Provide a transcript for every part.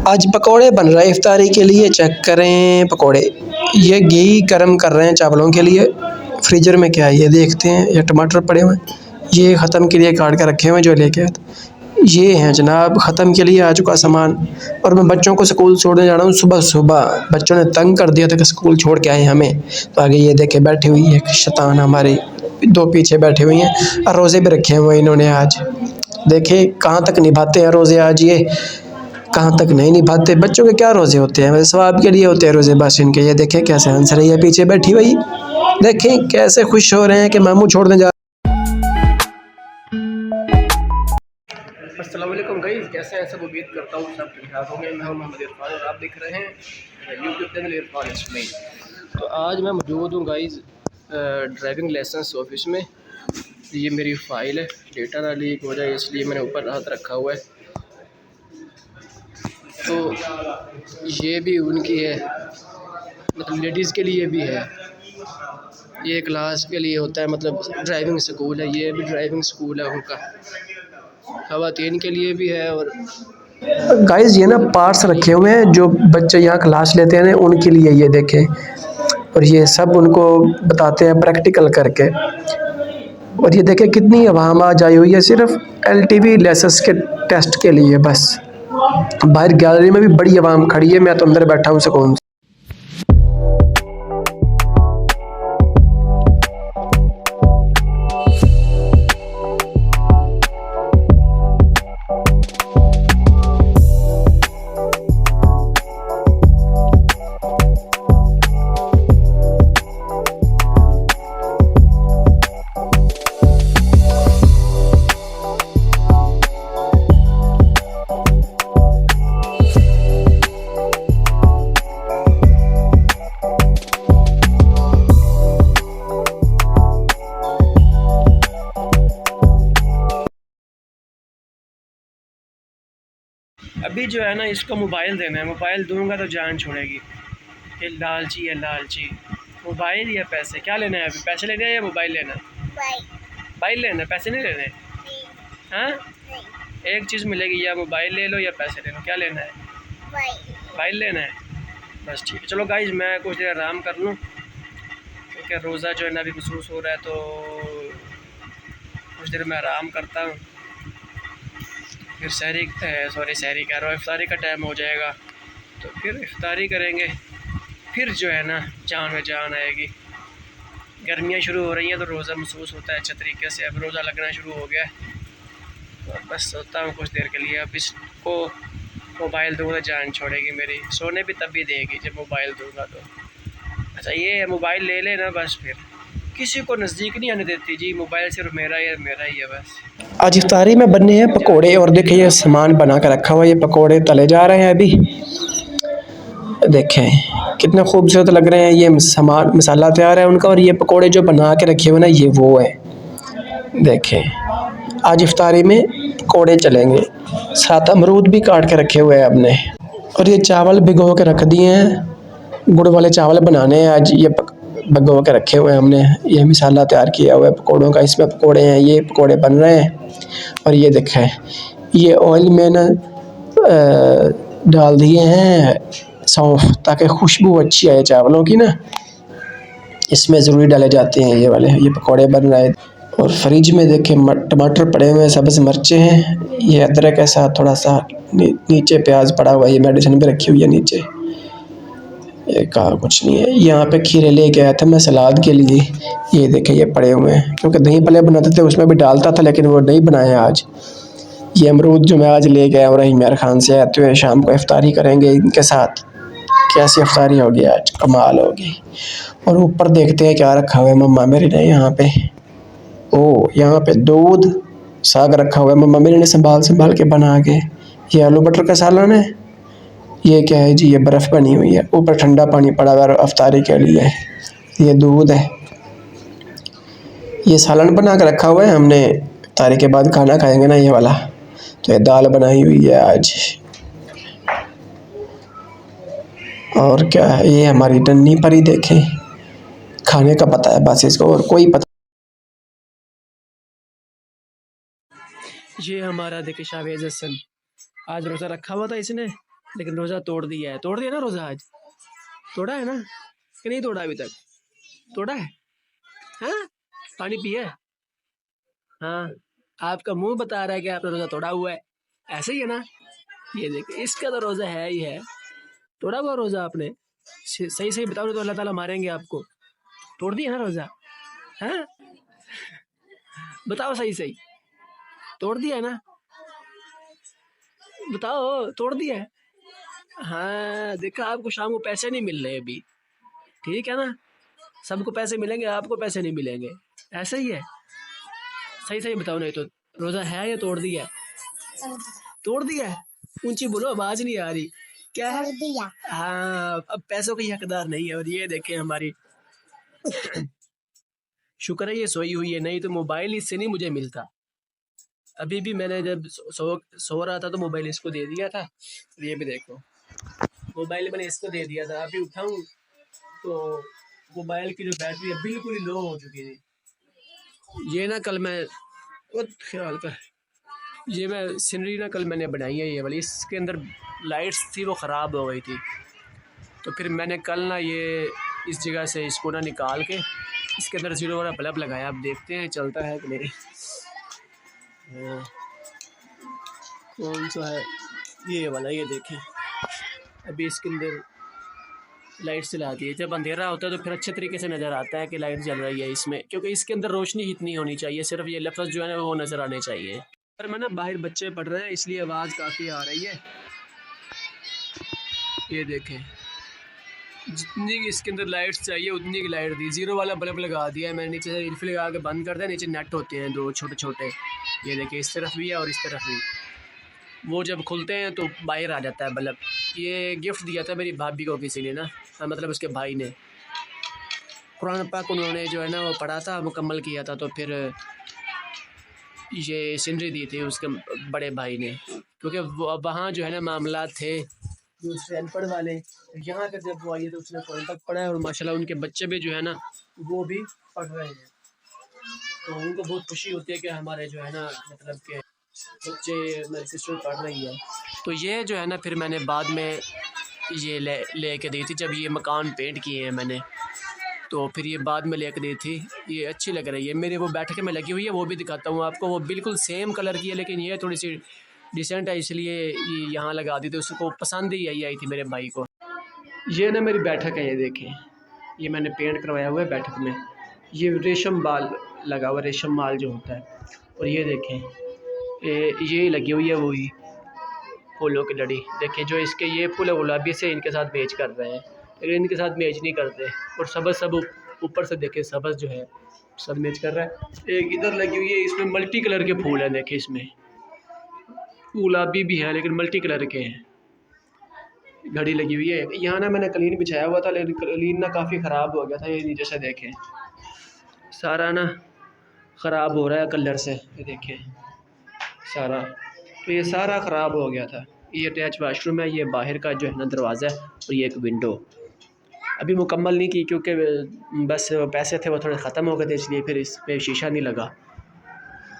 आज पकोड़े बन रहे हैं इफ्तारी के लिए। चेक करें पकोड़े, ये घी गरम कर रहे हैं चावलों के लिए। फ्रीजर में क्या है ये देखते हैं। ये टमाटर पड़े हुए हैं, ये ख़त्म के लिए काट कर रखे हुए हैं जो लेके आए थे। ये हैं जनाब ख़त्म के लिए आ चुका सामान। और मैं बच्चों को स्कूल छोड़ने जा रहा हूँ सुबह सुबह। बच्चों ने तंग कर दिया था कि स्कूल छोड़ के आए हमें, तो आगे ये देखे बैठी हुई है शैतान हमारी, दो पीछे बैठी हुई हैं और रोज़े भी रखे हुए हैं इन्होंने आज। देखे कहाँ तक निभाते हैं रोज़े आज ये, कहाँ तक नहीं निभाते। बच्चों के क्या रोज़े होते हैं, वैसे सवाब के लिए होते हैं रोज़े बस इनके। ये देखें कैसे हंस रही है पीछे बैठी हुई, देखें कैसे खुश हो रहे हैं कि मामू छोड़ने जा। अस्सलाम वालेकुम गाइस, कैसे हैं सब? उम्मीद करता हूँ सब ठीक ठाक होंगे। मैं हूं मोहम्मद इरफान और आप देख रहे हैं यूट्यूब चैनल इरफान इस्माइल। तो आज मैं मौजूद हूँ गाइस ड्राइविंग लाइसेंस ऑफिस में। ये मेरी फ़ाइल है, डेटा ना लीक हो जाए इसलिए मैंने ऊपर हाथ रखा हुआ है। तो ये भी उनकी है, मतलब लेडीज़ के लिए भी है। ये क्लास के लिए होता है, मतलब ड्राइविंग स्कूल है, ये भी ड्राइविंग स्कूल है उनका। ख़वातीन के लिए भी है। और गाइस ये ना पार्ट्स रखे हुए हैं जो बच्चे यहाँ क्लास लेते हैं उनके लिए, ये देखें। और ये सब उनको बताते हैं प्रैक्टिकल करके। और ये देखें कितनी आवाम आज आई हुई है सिर्फ LTV लाइसेंस के टेस्ट के लिए बस। बाहर गैलरी में भी बड़ी आवाम खड़ी है, मैं तो अंदर बैठा हूँ सुकून से। अभी जो है ना इसको मोबाइल देना है, मोबाइल दूंगा तो जान छोड़ेगी। ये लालची है लालची। मोबाइल या पैसे, क्या लेना है? अभी पैसे लेने हैं या मोबाइल लेना है? मोबाइल लेना है, पैसे नहीं लेने। हाँ, एक चीज़ मिलेगी, या मोबाइल ले लो या पैसे ले लो। क्या लेना है? मोबाइल लेना है। बस ठीक है, चलो गाइज मैं कुछ देर आराम कर लूँ क्योंकि रोज़ा जो है ना अभी महसूस हो रहा है, तो कुछ देर मैं आराम करता हूँ। फिर सहरी कह रहा हूँ, इफ्तारी का टाइम हो जाएगा तो फिर इफ्तारी करेंगे। फिर जो है ना जान में जान आएगी। गर्मियाँ शुरू हो रही हैं तो रोज़ा महसूस होता है अच्छे तरीके से। अब रोज़ा लगना शुरू हो गया है तो बस सोता हूँ कुछ देर के लिए। अब इसको मोबाइल दूँगा तो जान छोड़ेगी मेरी। सोने भी तब भी देगी जब मोबाइल दूँगा तो। अच्छा ये मोबाइल ले लेना बस, फिर किसी को नज़दीक नहीं आने देती जी। मोबाइल सिर्फ मेरा ही है बस। आज इफ्तारी में बनने हैं पकोड़े, और देखिए ये सामान बना कर रखा हुआ है। ये पकोड़े तले जा रहे हैं अभी। देखें कितने खूबसूरत लग रहे हैं। ये सामान मसाला तैयार है उनका, और ये पकोड़े जो बना के रखे हुए ना ये वो है। देखें आज इफ्तारी में पकोड़े चलेंगे। साथ अमरूद भी काट के रखे हुए हैं हमने। और ये चावल भिगो के रख दिए हैं, गुड़ वाले चावल बनाने हैं आज। ये भिगो के रखे हुए हैं हमने। ये मसाला तैयार किया हुआ है पकोड़ों का, इसमें पकोड़े हैं, ये पकोड़े बन रहे हैं। और ये देखें ये ऑयल में ना डाल दिए हैं सौंफ ताकि खुशबू अच्छी आए चावलों की ना, इसमें ज़रूरी डाले जाते हैं ये वाले। ये पकोड़े बन रहे हैं। और फ्रिज में देखें टमाटर पड़े हुए हैं, सब्ज़ मिर्चें हैं, ये अदरक के साथ थोड़ा सा नीचे प्याज पड़ा हुआ है। ये मेडिसिन भी रखी हुई है नीचे। ये कहा कुछ नहीं है। यहाँ पे खीरे लेके आया था मैं सलाद के लिए। ये देखें ये पड़े हुए हैं, क्योंकि दही पले बनाते थे उसमें भी डालता था लेकिन वो नहीं बनाया आज। ये अमरूद जो मैं आज ले गया रहीम यार खान से आते हुए, शाम को इफ्तारी करेंगे इनके साथ। कैसी इफ्तारी होगी आज, कमाल होगी। और ऊपर देखते हैं क्या रखा हुआ है मम्मा मेरी ने यहाँ पे। ओ यहाँ पे दूध साग रखा हुआ है मम्मा मेरी ने संभाल संभाल के बना के। ये आलू बटर का सालन है। ये क्या है जी? ये बर्फ़ बनी हुई है। ऊपर ठंडा पानी पड़ा हुआ है इफ्तारी के लिए। ये दूध है। ये सालन बना के रखा हुआ है हमने, इफ्तारी के बाद खाना खाएंगे ना ये वाला। तो ये दाल बनाई हुई है आज। और क्या है, ये हमारी नन्ही परी देखें, खाने का पता है बस इसको, और कोई पता। ये हमारा देखे शावेज हसन, आज रोज़ा रखा हुआ था इसने, लेकिन रोज़ा तोड़ दिया ना रोज़ा आज। तोड़ा है ना कि नहीं तोड़ा अभी तक? तोड़ा है? हाँ, पानी पिया है? हाँ, आपका मुंह बता रहा है कि आपने रोज़ा तोड़ा हुआ है, ऐसे ही है ना? ये देखिए इसका तो रोज़ा है ही है। तोड़ा हुआ रोज़ा आपने? सही सही बताओ नहीं तो अल्लाह ताला मारेंगे आपको। तोड़ दिया ना रोज़ा? हाँ, बताओ सही सही। तोड़ दिया है ना? बताओ तोड़ दिया है? हाँ, देखा आपको शाम को पैसे नहीं मिल रहे अभी, ठीक है ना? सबको पैसे मिलेंगे, आपको पैसे नहीं मिलेंगे, ऐसा ही है। सही सही बताओ नहीं तो रोज़ा है या तोड़ दिया है? तोड़ दिया है? ऊंची बोलो, आवाज नहीं आ रही। क्या है? तोड़ दिया। हाँ, अब पैसों की हकदार नहीं है। और ये देखें हमारी शुक्र है ये सोई हुई है, नहीं तो मोबाइल इससे नहीं मुझे मिलता। अभी भी मैंने जब सो रहा था तो मोबाइल इसको दे दिया था। ये भी देखो मोबाइल मैंने इसको दे दिया था। अभी उठाऊं तो मोबाइल की जो बैटरी है बिल्कुल ही लो हो चुकी थी। ये ना कल मैं ख्याल कर ये मैं सीनरी ना कल मैंने बनाई है ये वाली, इसके अंदर लाइट्स थी वो ख़राब हो गई थी। तो फिर मैंने कल ना ये इस जगह से इसको ना निकाल के इसके अंदर जीरो वाला बल्ब लगाया। अब देखते हैं चलता है कि नहीं। कौन सा है? ये वाला, ये देखें। अभी इसके अंदर लाइट चला दी है। जब अंधेरा होता है तो फिर अच्छे तरीके से नज़र आता है कि लाइट जल रही है इसमें, क्योंकि इसके अंदर रोशनी इतनी होनी चाहिए, सिर्फ ये लफ्ज़ जो है ना वो नज़र आने चाहिए। पर मैं ना बाहर बच्चे पढ़ रहे हैं इसलिए आवाज़ काफ़ी आ रही है। ये देखें जितनी की इसके अंदर लाइट्स चाहिए उतनी की लाइट दी। ज़ीरो वाला बल्ब लगा दिया है मैंने, नीचे से इल्फ लगा के बंद कर दिया। नीचे नेट होते हैं दो छोटे छोटे, ये देखिए इस तरफ भी है और इस तरफ भी। वो जब खुलते हैं तो बाहर आ जाता है बल्ब। ये गिफ्ट दिया था मेरी भाभी को किसी ने ना, मतलब उसके भाई ने। कुरान पाक उन्होंने जो है ना वो पढ़ा था, मुकम्मल किया था, तो फिर ये सीनरी दी थी उसके बड़े भाई ने। क्योंकि वहाँ जो है ना मामला थे दूसरे अनपढ़ वाले, यहाँ का जब वो आई तो उसने कुरान तक पढ़ा है और माशाल्लाह उनके बच्चे भी जो है ना वो भी पढ़ रहे हैं। तो उनको बहुत खुशी होती है कि हमारे जो है ना मतलब के बच्चे, मेरी सिस्टर पढ़ रही है। तो ये जो है ना फिर मैंने बाद में ये ले के दी थी जब ये मकान पेंट किए हैं मैंने, तो फिर ये बाद में लेकर दी थी। ये अच्छी लग रही है मेरे, वो बैठक में लगी हुई है, वो भी दिखाता हूँ आपको। वो बिल्कुल सेम कलर की है लेकिन ये थोड़ी सी डिसेंट है, इसलिए ये यहाँ लगा दी थी। उसको पसंद ही यही आई थी मेरे भाई को। ये ना मेरी बैठक है, ये देखें, ये मैंने पेंट करवाया हुआ है बैठक में। ये रेशम बाल लगा हुआ, रेशम माल जो होता है। और ये देखें ये लगी हुई है वही फूलों की लड़ी। देखिए जो इसके ये फूल गुलाबी से इनके साथ मैच कर रहे हैं, लेकिन इनके साथ मैच नहीं करते। और सबज सब ऊपर से देखे सबज जो है सब मैच कर रहा है। एक इधर लगी हुई है, इसमें मल्टी कलर के फूल हैं। देखे इसमें गुलाबी भी है लेकिन मल्टी कलर के हैं। घड़ी लगी हुई है यहाँ ना, मैंने कलीन बिछाया हुआ था लेकिन कलीन ना काफ़ी ख़राब हो गया था। ये नीचे से देखें सारा ना ख़राब हो रहा है कलर से, ये देखें सारा, तो ये सारा ख़राब हो गया था। ये अटैच वाशरूम है, ये बाहर का जो है ना दरवाज़ा है और ये एक विंडो अभी मुकम्मल नहीं की क्योंकि बस पैसे थे वो थोड़े ख़त्म हो गए थे, इसलिए फिर इस पर शीशा नहीं लगा।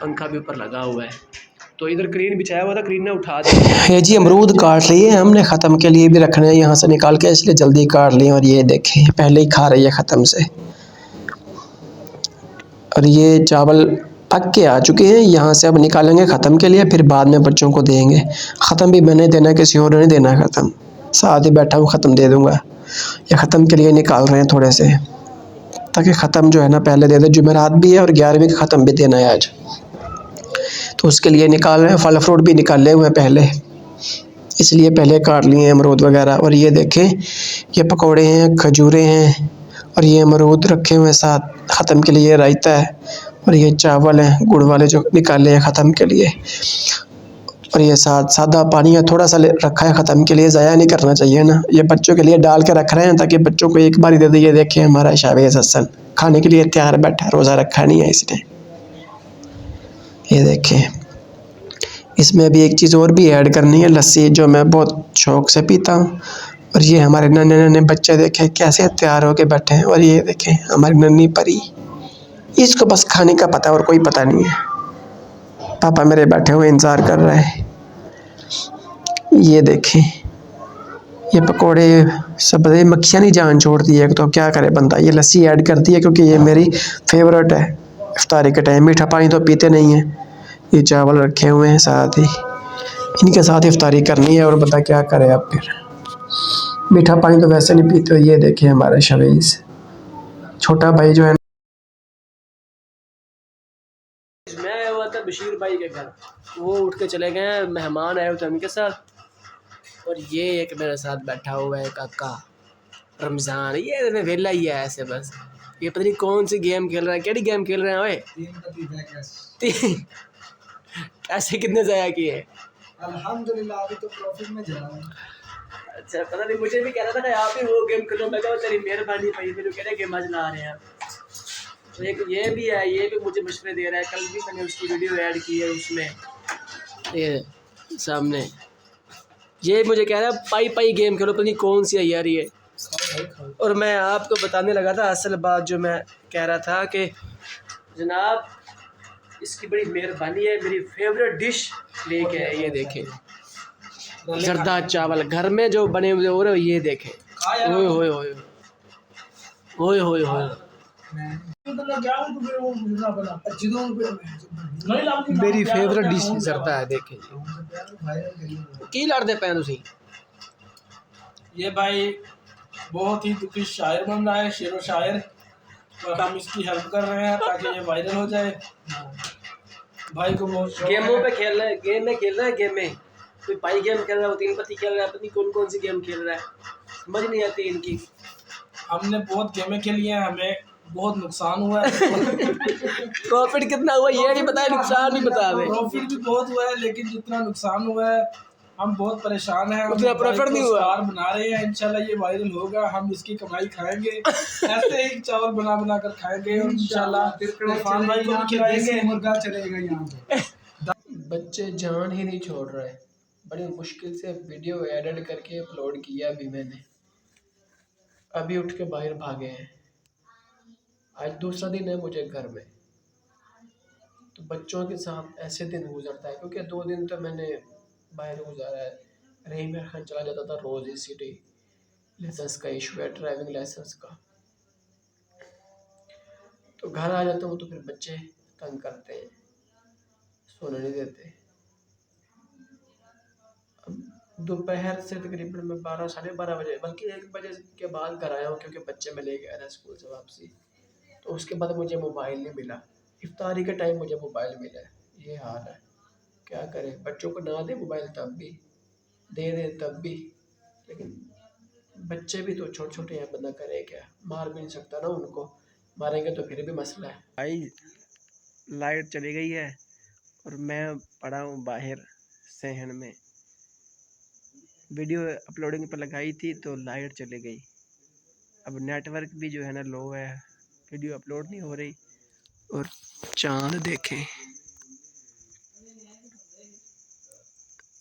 पंखा भी ऊपर लगा हुआ है। तो इधर क्रीन बिछाया हुआ था, क्रीन ने उठा दिया है जी। अमरूद काट लिए हमने, ख़त्म के लिए भी रखने हैं यहाँ से निकाल के, इसलिए जल्दी काट लिए। और ये देखें पहले ही खा रही है ख़त्म से। और ये चावल पक के आ चुके हैं, यहाँ से अब निकालेंगे ख़त्म के लिए, फिर बाद में बच्चों को देंगे। ख़त्म भी मैंने देना, किसी और ने देना ख़त्म, साथ ही बैठा हूँ ख़त्म दे दूँगा। ये ख़त्म के लिए निकाल रहे हैं थोड़े से, ताकि ख़त्म जो है ना पहले दे दे। जुमेरात भी है और 11वीं का ख़त्म भी देना है आज, तो उसके लिए निकाल रहे हैं। फल फ्रूट भी निकाले हुए हैं पहले, इसलिए पहले काट लिए हैं अमरूद वगैरह। और ये देखें ये पकौड़े हैं, खजूरें हैं, और ये अमरूद रखे हुए हैं साथ ख़त्म के लिए, रायता है। और ये चावल हैं गुड़ वाले जो निकाले हैं ख़त्म के लिए। और ये साथ सादा पानी है, थोड़ा सा रखा है ख़त्म के लिए, ज़ाया नहीं करना चाहिए ना। ये बच्चों के लिए डाल के रख रहे हैं ताकि बच्चों को एक बार ही दे दें। ये देखें हमारा शाहबाज हसन खाने के लिए तैयार बैठा, रोज़ा रखा नहीं है इसने। ये देखें इसमें अभी एक चीज़ और भी ऐड करनी है, लस्सी, जो मैं बहुत शौक़ से पीता हूँ। और ये हमारे नन्हे नन्हे बच्चे देखें कैसे तैयार होके बैठे हैं। और ये देखें हमारी नन्ही परी, इसको बस खाने का पता है और कोई पता नहीं है। पापा मेरे बैठे हुए इंतज़ार कर रहे हैं। ये देखें ये पकोड़े सब बताइए, मक्खियाँ नहीं जान छोड़ती है तो क्या करे बंदा। ये लस्सी ऐड कर दी है क्योंकि ये मेरी फेवरेट है इफ्तारी के टाइम। मीठा पानी तो पीते नहीं हैं। ये चावल रखे हुए हैं साथ ही, इनके साथ इफ्तारी करनी है। और बता क्या करे अब फिर, मीठा पानी तो वैसे नहीं पीते। ये देखें हमारे शवीज़ छोटा भाई जो है। मैं आया हुआ था बशीर भाई के घर, वो उठ के चले गए हैं, मेहमान आए हुए थे उनके साथ। और ये एक मेरे साथ बैठा हुआ है काका रमज़ान, ये मैं वेला ही है ऐसे बस। ये पता नहीं कौन सी गेम खेल रहा है, केड़ी गेम खेल रहे हैं ओए? पैसे कितने ज़ाया किए? अल्हम्दुलिल्लाह अभी तो प्रॉफिट में जा रहा है। अच्छा, पता नहीं, मुझे भी कह रहा था कि आप ही वो गेम खेलो। मैं कहा तेरी मेहरबानी भाई, मेरे कह रहे गेम आज ला रहे हैं। तो एक ये भी है, ये भी मुझे मशवरे दे रहा है। कल भी मैंने उसकी वीडियो ऐड की है उसमें, ये सामने ये मुझे कह रहा है पाई पाई गेम खेलो, पता नहीं कौन सी है यार ये। और मैं आपको बताने लगा था असल बात, जो मैं कह रहा था कि जनाब इसकी बड़ी मेहरबानी है, मेरी फेवरेट डिश लेके है। ये देखें जरदा चावल घर में जो बने हुए हो रहे, ये देखें। ओए होए होए ओए होए होए, मेरी फेवरेट डिश जरदा है। देखें की लड़ते पैन उसी। ये भाई बहुत ही दुखी शायर बन रहा है, शेर व शायर, और हम इसकी हेल्प कर रहे हैं ताकि ये वायरल हो जाए। भाई को बहुत गेमों पे खेल रहा है, गेम में खेल रहा है, गेम में कोई पाई गेम खेल रहा है, वो तीन पत्ती खेल रहा है, पता नहीं कौन कौन सी गेम खेल रहा है, समझ नहीं आती इनकी। हमने बहुत गेमें खेली हैं, हमें बहुत नुकसान हुआ है। प्रॉफिट कितना हुआ ये नहीं बताया, नुकसान नहीं बता रहे। प्रॉफिट भी बहुत हुआ है, लेकिन जितना नुकसान हुआ है हम बहुत परेशान हैं। उतना प्रॉफिट नहीं हुआ। स्टार बना रहे हैं, इंशाल्लाह ये वायरल होगा, हम इसकी कमाई खाएंगे। ऐसे ही चावल बना बना कर खाएंगे और इंशाल्लाह इरफान भाई को भी खिलाएंगे। मुर्गा चलेगा यहाँ पे। बच्चे जान ही नहीं छोड़ रहे। बड़ी मुश्किल से वीडियो एडिट करके अपलोड किया अभी मैंने, अभी उठ के बाहर भागे हैं। आज दूसरा दिन है मुझे घर में, तो बच्चों के साथ ऐसे दिन गुजरता है क्योंकि 2 दिन तो मैंने बाहर गुजारा है। रही मेरा खान चला जाता था रोज़ ही सिटी, लाइसेंस का इशू है, ड्राइविंग लाइसेंस का। तो घर आ जाता हूँ तो फिर बच्चे तंग करते हैं, सोने नहीं देते। अब दोपहर से तकरीबन मैं 12 साढ़े 12 बजे, बल्कि 1 बजे के बाद घर आया हूँ क्योंकि बच्चे में ले गया था स्कूल से वापसी। तो उसके बाद मुझे मोबाइल नहीं मिला, इफ्तारी के टाइम मुझे मोबाइल मिला है। ये हाल है, क्या करें। बच्चों को ना दे मोबाइल तब भी, दे दे तब भी, लेकिन बच्चे भी तो छोटे छोटे हैं, बंदा करे क्या। मार भी नहीं सकता ना उनको, मारेंगे तो फिर भी मसला है। भाई लाइट चली गई है और मैं पड़ा हूँ बाहर सहन में। वीडियो अपलोडिंग पर लगाई थी तो लाइट चली गई। अब नेटवर्क भी जो है ना लो है, वीडियो अपलोड नहीं हो रही। और चांद देखें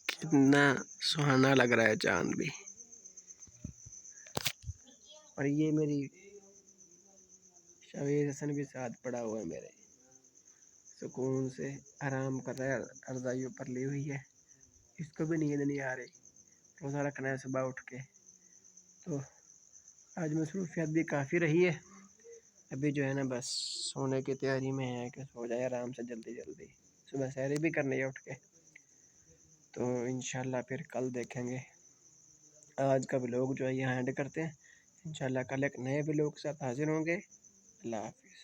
कितना सुहाना लग रहा है चांद भी। और ये मेरी शवीर हसन भी साथ पड़ा हुआ है मेरे, सुकून से आराम कर रहा है, रज़ाई ऊपर ली हुई है। इसको भी नींद नहीं आ रही, रोज़ा रखना है सुबह उठ के। तो आज मसरूफियत भी काफ़ी रही है। अभी जो है ना बस सोने की तैयारी में है कि सो जाए आराम से जल्दी जल्दी, सुबह सैरी भी करनी है उठ के। तो इंशाल्लाह फिर कल देखेंगे। आज का व्लॉग जो है यहाँ एंड करते हैं। इंशाल्लाह कल एक नए व्लॉग के साथ हाजिर होंगे। अल्लाह हाफ़िज़।